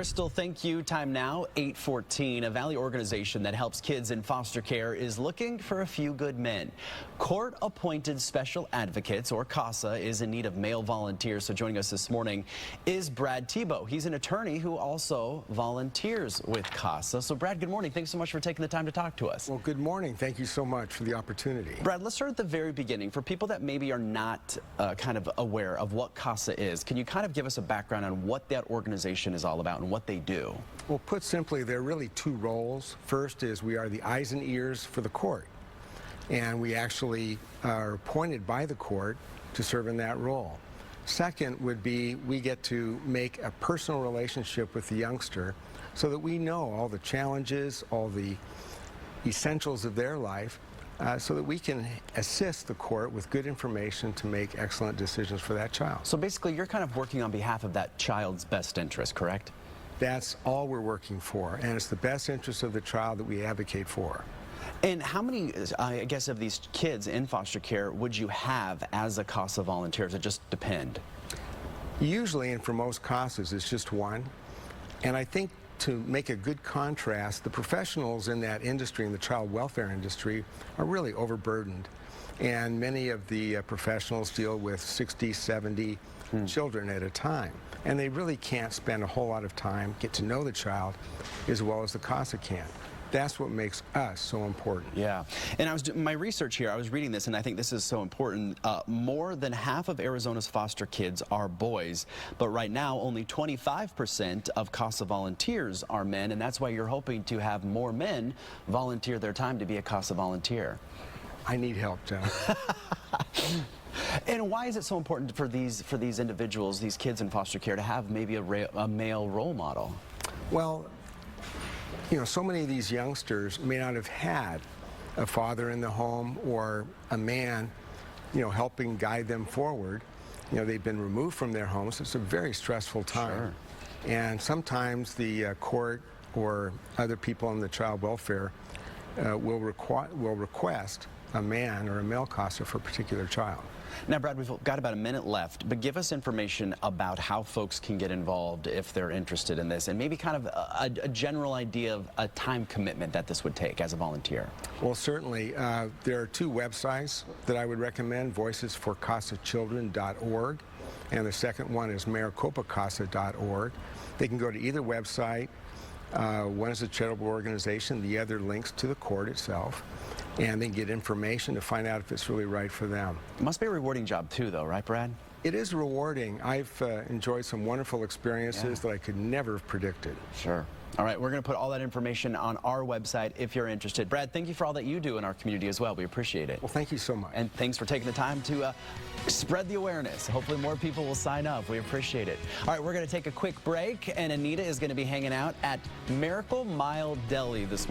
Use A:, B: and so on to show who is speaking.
A: Bristol, thank you. Time now, 8:14. A Valley organization that helps kids in foster care is looking for a few good men. Court-appointed special advocates, or CASA, is in need of male volunteers. So joining us this morning is Brad Tebow. He's an attorney who also volunteers with CASA. So Brad, good morning. Thanks so much for taking the time to talk to us.
B: Well, good morning. Thank you so much for the opportunity.
A: Brad, let's start at the very beginning. For people that maybe are not kind of aware of what CASA is, can you kind of give us a background on what that organization is all about and what they do?
B: Well, put simply, there are really two roles. First is we are the eyes and ears for the court, and we actually are appointed by the court to serve in that role. Second would be we get to make a personal relationship with the youngster so that we know all the challenges, all the essentials of their life, so that we can assist the court with good information to make excellent decisions for that child.
A: So basically, you're kind of working on behalf of that child's best interest, correct?
B: That's all we're working for, and it's the best interest of the child that we advocate for.
A: And how many, I guess, of these kids in foster care would you have as a CASA volunteer? Does it just depend?
B: Usually, and for most CASAs, it's just one. And I think to make a good contrast, the professionals in that industry, in the child welfare industry, are really overburdened. And many of the professionals deal with 60, 70 children at a time. And they really can't spend a whole lot of time, get to know the child as well as the CASA can. That's what makes us so important.
A: Yeah, and I was doing my research here. I was reading this, and I think this is so important. More than half of Arizona's foster kids are boys, but right now only 25% of CASA volunteers are men, and that's why you're hoping to have more men volunteer their time to be a CASA volunteer.
B: I need help, John.
A: And why is it so important for these individuals, these kids in foster care, to have maybe a male role model?
B: Well, you know, so many of these youngsters may not have had a father in the home or a man, you know, helping guide them forward. You know, they've been removed from their homes. It's a very stressful time. Sure. And sometimes the court or other people in the child welfare will request a man or a male CASA for a particular child.
A: Now, Brad, we've got about a minute left, but give us information about how folks can get involved if they're interested in this, and maybe kind of a general idea of a time commitment that this would take as a volunteer.
B: Well, certainly. There are two websites that I would recommend, voicesforcasachildren.org, and the second one is maricopa-casa.org. They can go to either website. One is a charitable organization, the other links to the court itself, and they get information to find out if it's really right for them.
A: It must be a rewarding job too, though, right, Brad?
B: It is rewarding. I've enjoyed some wonderful experiences that I could never have predicted.
A: Sure. All right, we're going to put all that information on our website if you're interested. Brad, thank you for all that you do in our community as well. We appreciate it.
B: Well, thank you so much.
A: And thanks for taking the time to spread the awareness. Hopefully more people will sign up. We appreciate it. All right, we're going to take a quick break, and Anita is going to be hanging out at Miracle Mile Deli this morning.